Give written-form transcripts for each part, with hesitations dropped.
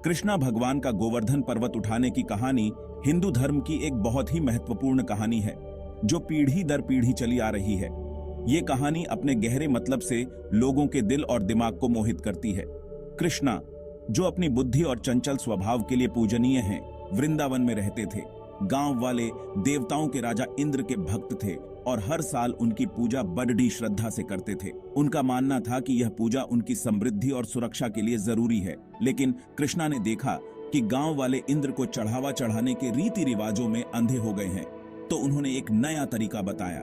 कृष्णा भगवान का गोवर्धन पर्वत उठाने की कहानी हिंदू धर्म की एक बहुत ही महत्वपूर्ण कहानी है, जो पीढ़ी दर पीढ़ी चली आ रही है। ये कहानी अपने गहरे मतलब से लोगों के दिल और दिमाग को मोहित करती है। कृष्णा, जो अपनी बुद्धि और चंचल स्वभाव के लिए पूजनीय हैं, वृंदावन में रहते थे। गांव वाले देवताओं के राजा इंद्र के भक्त थे और हर साल उनकी पूजा बड़ी श्रद्धा से करते थे। उनका मानना था कि यह पूजा उनकी समृद्धि और सुरक्षा के लिए जरूरी है। लेकिन कृष्णा ने देखा कि गांव वाले इंद्र को चढ़ावा चढ़ाने के रीति रिवाजों में अंधे हो गए हैं, तो उन्होंने एक नया तरीका बताया।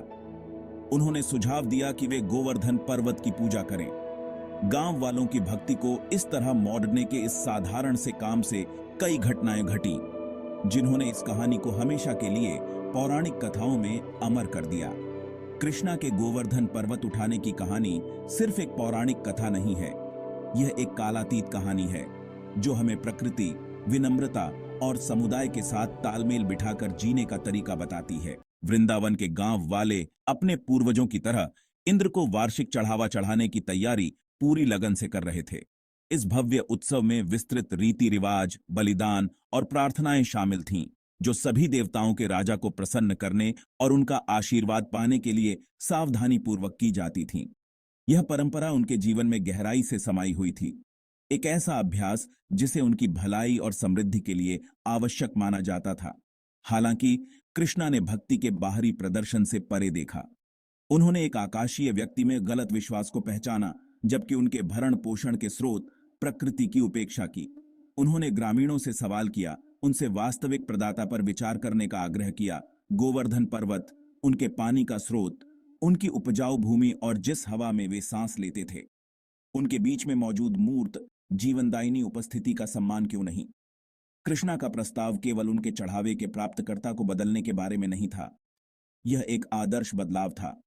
उन्होंने सुझाव दिया कि वे गोवर्धन पर्वत की पूजा करें। गांव वालों की भक्ति को इस तरह मोड़ने के इस साधारण से काम से कई घटनाएं घटी, जिन्होंने इस कहानी को हमेशा के लिए पौराणिक कथाओं में अमर कर दिया। कृष्णा के गोवर्धन पर्वत उठाने की कहानी सिर्फ एक पौराणिक कथा नहीं है, यह एक कालातीत कहानी है जो हमें प्रकृति, विनम्रता और समुदाय के साथ तालमेल बिठाकर जीने का तरीका बताती है। वृंदावन के गांव वाले अपने पूर्वजों की तरह इंद्र को वार्षिक चढ़ावा चढ़ाने की तैयारी पूरी लगन से कर रहे थे। इस भव्य उत्सव में विस्तृत रीति रिवाज, बलिदान और प्रार्थनाएं शामिल थीं, जो सभी देवताओं के राजा को प्रसन्न करने और उनका आशीर्वाद पाने के लिए सावधानी पूर्वक की जाती थीं। यह परंपरा उनके जीवन में गहराई से समाई हुई थी, एक ऐसा अभ्यास जिसे उनकी भलाई और समृद्धि के लिए आवश्यक माना जाता था। हालांकि कृष्णा ने भक्ति के बाहरी प्रदर्शन से परे देखा। उन्होंने एक आकाशीय व्यक्ति में गलत विश्वास को पहचाना, जबकि उनके भरण पोषण के स्रोत प्रकृति की उपेक्षा की। उन्होंने ग्रामीणों से सवाल किया, उनसे वास्तविक प्रदाता पर विचार करने का आग्रह किया। गोवर्धन पर्वत, उनके पानी का स्रोत, उनकी उपजाऊ भूमि और जिस हवा में वे सांस लेते थे, उनके बीच में मौजूद मूर्त जीवनदायिनी उपस्थिति का सम्मान क्यों नहीं? कृष्णा का प्रस्ताव केवल उनके चढ़ावे के प्राप्तकर्ता को बदलने के बारे में नहीं था, यह एक आदर्श बदलाव था।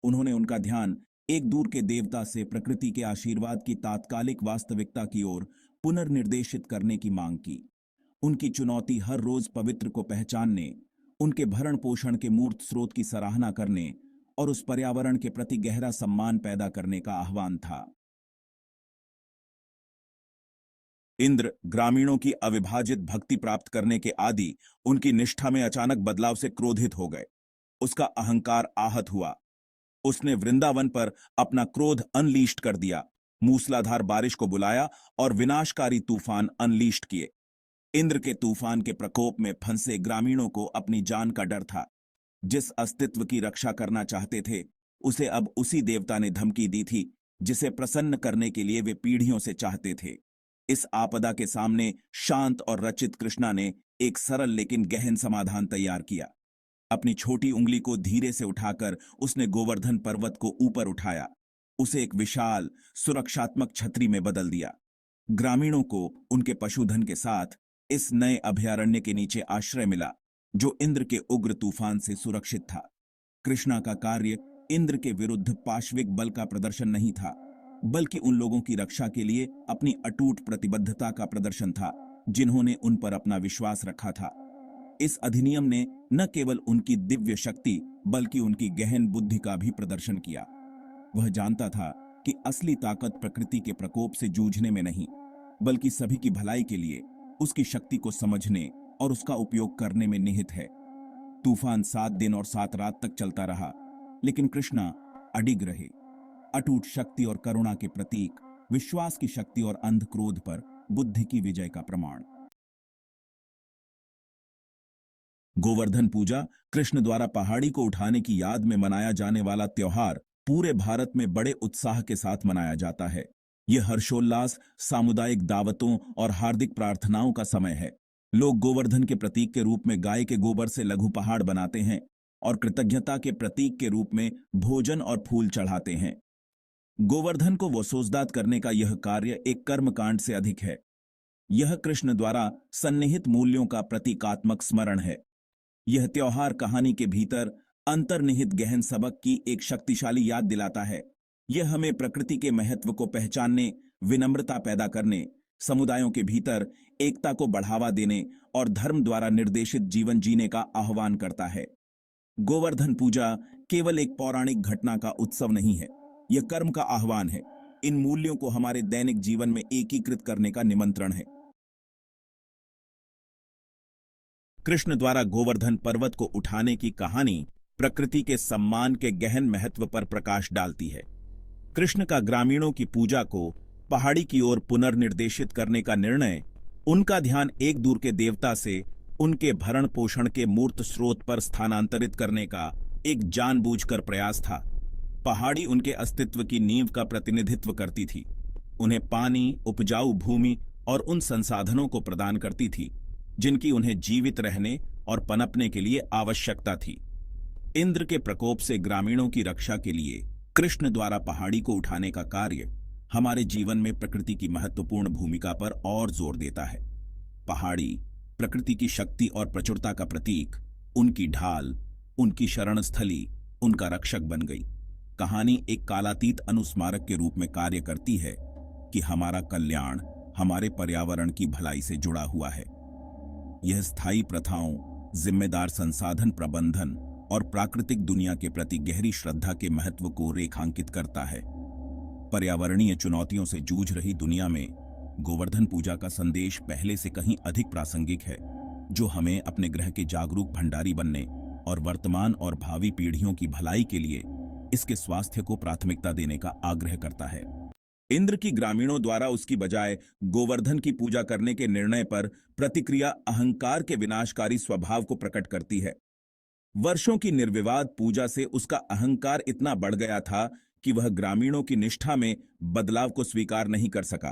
उन्होंने उनका ध्यान एक दूर के देवता से प्रकृति के आशीर्वाद की तात्कालिक वास्तविकता की ओर पुनर्निर्देशित करने की मांग की। उनकी चुनौती हर रोज पवित्र को पहचानने, उनके भरण पोषण के मूर्त स्रोत की सराहना करने और उस पर्यावरण के प्रति गहरा सम्मान पैदा करने का आह्वान था। इंद्र ग्रामीणों की अविभाजित भक्ति प्राप्त करने के आदि उनकी निष्ठा में अचानक बदलाव से क्रोधित हो गए। उसका अहंकार आहत हुआ। उसने वृंदावन पर अपना क्रोध अनलीस्ट कर दिया, मूसलाधार बारिश को बुलाया और विनाशकारी तूफान अनलीस्ट किए। इंद्र के तूफान के प्रकोप में फंसे ग्रामीणों को अपनी जान का डर था। जिस अस्तित्व की रक्षा करना चाहते थे, उसे अब उसी देवता ने धमकी दी थी जिसे प्रसन्न करने के लिए वे पीढ़ियों से चाहते थे। इस आपदा के सामने शांत और रचित कृष्णा ने एक सरल लेकिन गहन समाधान तैयार किया। अपनी छोटी उंगली को धीरे से उठाकर उसने गोवर्धन पर्वत को ऊपर उठाया, उसे एक विशाल सुरक्षात्मक छतरी में बदल दिया। ग्रामीणों को उनके पशुधन के साथ इस नए अभयारण्य के नीचे आश्रय मिला, जो इंद्र के उग्र तूफान से सुरक्षित था। कृष्णा का कार्य इंद्र के विरुद्ध पाशविक बल का प्रदर्शन नहीं था, बल्कि उन लोगों की रक्षा के लिए अपनी अटूट प्रतिबद्धता का प्रदर्शन था, जिन्होंने उन पर अपना विश्वास रखा था। इस अधिनियम ने न केवल उनकी दिव्य शक्ति बल्कि उनकी गहन बुद्धि का भी प्रदर्शन किया। वह जानता था कि असली ताकत प्रकृति के प्रकोप से जूझने में नहीं, बल्कि सभी की भलाई के लिए उसकी शक्ति को समझने और उसका उपयोग करने में निहित है। तूफान 7 दिन और 7 रात तक चलता रहा, लेकिन कृष्णा अडिग रहे। अटूट शक्ति और करुणा के प्रतीक, विश्वास की शक्ति और अंध क्रोध पर बुद्धि की विजय का प्रमाण। गोवर्धन पूजा कृष्ण द्वारा पहाड़ी को उठाने की याद में मनाया जाने वाला त्योहार पूरे भारत में बड़े उत्साह के साथ मनाया जाता है। यह हर्षोल्लास, सामुदायिक दावतों और हार्दिक प्रार्थनाओं का समय है। लोग गोवर्धन के प्रतीक के रूप में गाय के गोबर से लघु पहाड़ बनाते हैं और कृतज्ञता के प्रतीक के रूप में भोजन और फूल चढ़ाते हैं। गोवर्धन को वसोजदात करने का यह कार्य एक कर्मकांड से अधिक है। यह कृष्ण द्वारा सन्निहित मूल्यों का प्रतीकात्मक स्मरण है। यह त्योहार कहानी के भीतर अंतर्निहित गहन सबक की एक शक्तिशाली याद दिलाता है। यह हमें प्रकृति के महत्व को पहचानने, विनम्रता पैदा करने, समुदायों के भीतर एकता को बढ़ावा देने और धर्म द्वारा निर्देशित जीवन जीने का आह्वान करता है। गोवर्धन पूजा केवल एक पौराणिक घटना का उत्सव नहीं है, यह कर्म का आह्वान है। इन मूल्यों को हमारे दैनिक जीवन में एकीकृत करने का निमंत्रण है। कृष्ण द्वारा गोवर्धन पर्वत को उठाने की कहानी प्रकृति के सम्मान के गहन महत्व पर प्रकाश डालती है। कृष्ण का ग्रामीणों की पूजा को पहाड़ी की ओर पुनर्निर्देशित करने का निर्णय उनका ध्यान एक दूर के देवता से उनके भरण पोषण के मूर्त स्रोत पर स्थानांतरित करने का एक जानबूझकर प्रयास था। पहाड़ी उनके अस्तित्व की नींव का प्रतिनिधित्व करती थी, उन्हें पानी, उपजाऊ भूमि और उन संसाधनों को प्रदान करती थी जिनकी उन्हें जीवित रहने और पनपने के लिए आवश्यकता थी। इंद्र के प्रकोप से ग्रामीणों की रक्षा के लिए कृष्ण द्वारा पहाड़ी को उठाने का कार्य हमारे जीवन में प्रकृति की महत्वपूर्ण भूमिका पर और जोर देता है। पहाड़ी प्रकृति की शक्ति और प्रचुरता का प्रतीक, उनकी ढाल, उनकी शरण स्थली, उनका रक्षक बन गई। कहानी एक कालातीत अनुस्मारक के रूप में कार्य करती है कि हमारा कल्याण हमारे पर्यावरण की भलाई से जुड़ा हुआ है। यह स्थायी प्रथाओं, जिम्मेदार संसाधन प्रबंधन और प्राकृतिक दुनिया के प्रति गहरी श्रद्धा के महत्व को रेखांकित करता है। पर्यावरणीय चुनौतियों से जूझ रही दुनिया में गोवर्धन पूजा का संदेश पहले से कहीं अधिक प्रासंगिक है, जो हमें अपने ग्रह के जागरूक भंडारी बनने और वर्तमान और भावी पीढ़ियों की भलाई के लिए इसके स्वास्थ्य को प्राथमिकता देने का आग्रह करता है। इंद्र की ग्रामीणों द्वारा उसकी बजाय गोवर्धन की पूजा करने के निर्णय पर प्रतिक्रिया अहंकार के विनाशकारी स्वभाव को प्रकट करती है। वर्षों की निर्विवाद पूजा से उसका अहंकार इतना बढ़ गया था कि वह ग्रामीणों की निष्ठा में बदलाव को स्वीकार नहीं कर सका।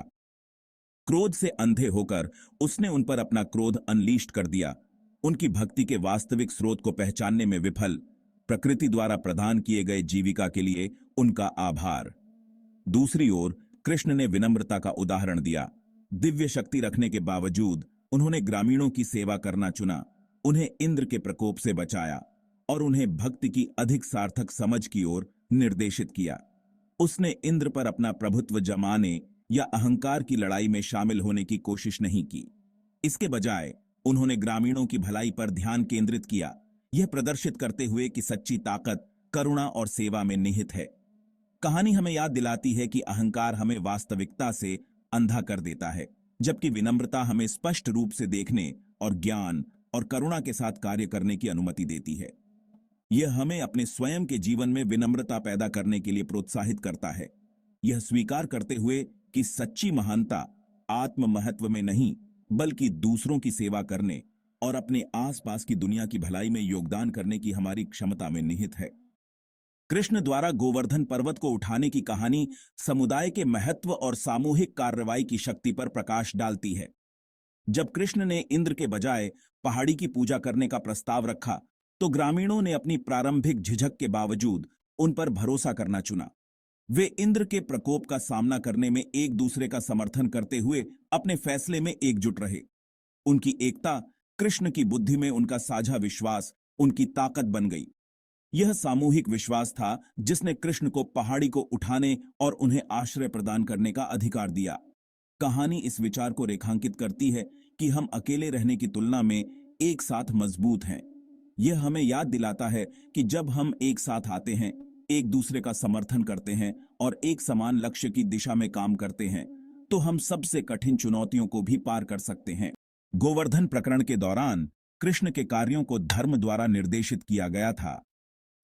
क्रोध से अंधे होकर उसने उन पर अपना क्रोध अनलीस्ट कर दिया, उनकी भक्ति के वास्तविक स्रोत को पहचानने में विफल, प्रकृति द्वारा प्रदान किए गए जीविका के लिए उनका आभार। दूसरी ओर कृष्ण ने विनम्रता का उदाहरण दिया। दिव्य शक्ति रखने के बावजूद उन्होंने ग्रामीणों की सेवा करना चुना, उन्हें इंद्र के प्रकोप से बचाया और उन्हें भक्ति की अधिक सार्थक समझ की ओर निर्देशित किया। उसने इंद्र पर अपना प्रभुत्व जमाने या अहंकार की लड़ाई में शामिल होने की कोशिश नहीं की। इसके बजाय उन्होंने ग्रामीणों की भलाई पर ध्यान केंद्रित किया, यह प्रदर्शित करते हुए कि सच्ची ताकत करुणा और सेवा में निहित है। कहानी हमें याद दिलाती है कि अहंकार हमें वास्तविकता से अंधा कर देता है, जबकि विनम्रता हमें स्पष्ट रूप से देखने और ज्ञान और करुणा के साथ कार्य करने की अनुमति देती है। यह हमें अपने स्वयं के जीवन में विनम्रता पैदा करने के लिए प्रोत्साहित करता है, यह स्वीकार करते हुए कि सच्ची महानता आत्म महत्व में नहीं बल्कि दूसरों की सेवा करने और अपने आसपास की दुनिया की भलाई में योगदान करने की हमारी क्षमता में निहित है। कृष्ण द्वारा गोवर्धन पर्वत को उठाने की कहानी समुदाय के महत्व और सामूहिक कार्रवाई की शक्ति पर प्रकाश डालती है। जब कृष्ण ने इंद्र के बजाय पहाड़ी की पूजा करने का प्रस्ताव रखा, तो ग्रामीणों ने अपनी प्रारंभिक झिझक के बावजूद उन पर भरोसा करना चुना। वे इंद्र के प्रकोप का सामना करने में एक दूसरे का समर्थन करते हुए अपने फैसले में एकजुट रहे। उनकी एकता, कृष्ण की बुद्धि में उनका साझा विश्वास उनकी ताकत बन गई। यह सामूहिक विश्वास था जिसने कृष्ण को पहाड़ी को उठाने और उन्हें आश्रय प्रदान करने का अधिकार दिया। कहानी इस विचार को रेखांकित करती है कि हम अकेले रहने की तुलना में एक साथ मजबूत हैं। यह हमें याद दिलाता है कि जब हम एक साथ आते हैं, एक दूसरे का समर्थन करते हैं और एक समान लक्ष्य की दिशा में काम करते हैं, तो हम सबसे कठिन चुनौतियों को भी पार कर सकते हैं। गोवर्धन प्रकरण के दौरान कृष्ण के कार्यों को धर्म द्वारा निर्देशित किया गया था,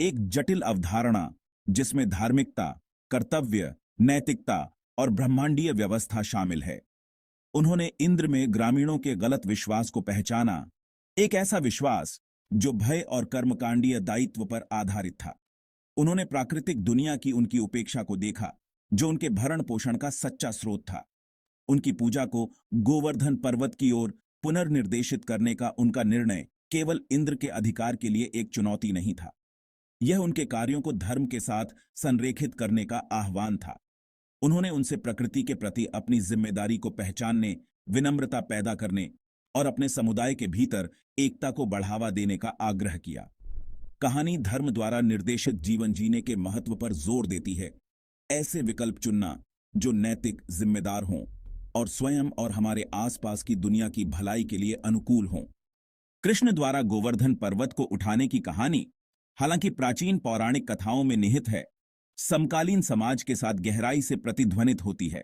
एक जटिल अवधारणा जिसमें धार्मिकता, कर्तव्य, नैतिकता और ब्रह्मांडीय व्यवस्था शामिल है। उन्होंने इंद्र में ग्रामीणों के गलत विश्वास को पहचाना, एक ऐसा विश्वास जो भय और कर्मकांडीय दायित्व पर आधारित था। उन्होंने प्राकृतिक दुनिया की उनकी उपेक्षा को देखा, जो उनके भरण पोषण का सच्चा स्रोत था। उनकी पूजा को गोवर्धन पर्वत की ओर पुनर्निर्देशित करने का उनका निर्णय केवल इंद्र के अधिकार के लिए एक चुनौती नहीं था, यह उनके कार्यों को धर्म के साथ संरेखित करने का आह्वान था। उन्होंने उनसे प्रकृति के प्रति अपनी जिम्मेदारी को पहचानने, विनम्रता पैदा करने और अपने समुदाय के भीतर एकता को बढ़ावा देने का आग्रह किया। कहानी धर्म द्वारा निर्देशित जीवन जीने के महत्व पर जोर देती है, ऐसे विकल्प चुनना जो नैतिक, जिम्मेदार हों और स्वयं और हमारे आसपास की दुनिया की भलाई के लिए अनुकूल हों। कृष्ण द्वारा गोवर्धन पर्वत को उठाने की कहानी हालांकि प्राचीन पौराणिक कथाओं में निहित है, समकालीन समाज के साथ गहराई से प्रतिध्वनित होती है।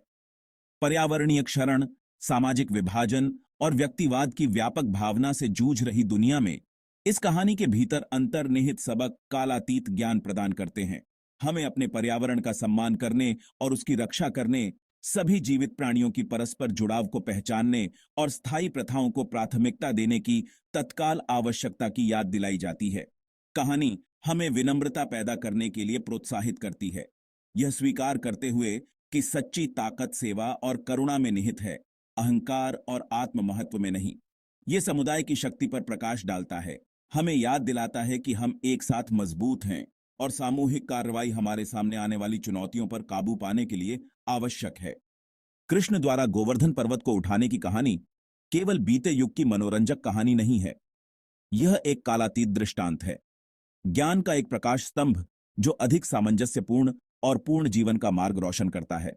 पर्यावरणीय क्षरण, सामाजिक विभाजन और व्यक्तिवाद की व्यापक भावना से जूझ रही दुनिया में इस कहानी के भीतर अंतर्निहित सबक कालातीत ज्ञान प्रदान करते हैं। हमें अपने पर्यावरण का सम्मान करने और उसकी रक्षा करने, सभी जीवित प्राणियों की परस्पर जुड़ाव को पहचानने और स्थायी प्रथाओं को प्राथमिकता देने की तत्काल आवश्यकता की याद दिलाई जाती है। कहानी हमें विनम्रता पैदा करने के लिए प्रोत्साहित करती है, यह स्वीकार करते हुए कि सच्ची ताकत सेवा और करुणा में निहित है, अहंकार और आत्म महत्व में नहीं। ये समुदाय की शक्ति पर प्रकाश डालता है, हमें याद दिलाता है कि हम एक साथ मजबूत हैं और सामूहिक कार्रवाई हमारे सामने आने वाली चुनौतियों पर काबू पाने के लिए आवश्यक है। कृष्ण द्वारा गोवर्धन पर्वत को उठाने की कहानी केवल बीते युग की मनोरंजक कहानी नहीं है, यह एक कालातीत दृष्टांत है, ज्ञान का एक प्रकाश स्तंभ जो अधिक सामंजस्यपूर्ण और पूर्ण जीवन का मार्ग रोशन करता है।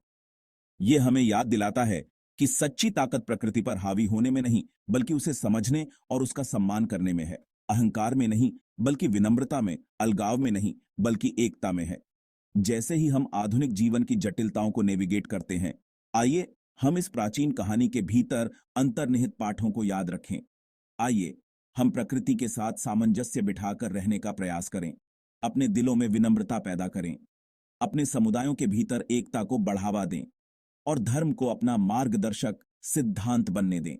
यह हमें याद दिलाता है कि सच्ची ताकत प्रकृति पर हावी होने में नहीं, बल्कि उसे समझने और उसका सम्मान करने में है। अहंकार में नहीं, बल्कि विनम्रता में, अलगाव में नहीं, बल्कि एकता में है। जैसे ही हम आधुनिक जीवन की जटिलताओं को नेविगेट करते हैं, आइए हम इस प्राचीन कहानी के भीतर अंतर्निहित पाठों को याद रखें। आइए हम प्रकृति के साथ सामंजस्य बिठाकर रहने का प्रयास करें, अपने दिलों में विनम्रता पैदा करें, अपने समुदायों के भीतर एकता को बढ़ावा दें और धर्म को अपना मार्गदर्शक सिद्धांत बनने दें।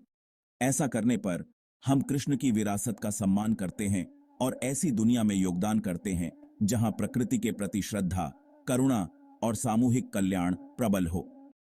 ऐसा करने पर हम कृष्ण की विरासत का सम्मान करते हैं और ऐसी दुनिया में योगदान करते हैं जहां प्रकृति के प्रति श्रद्धा, करुणा और सामूहिक कल्याण प्रबल हो।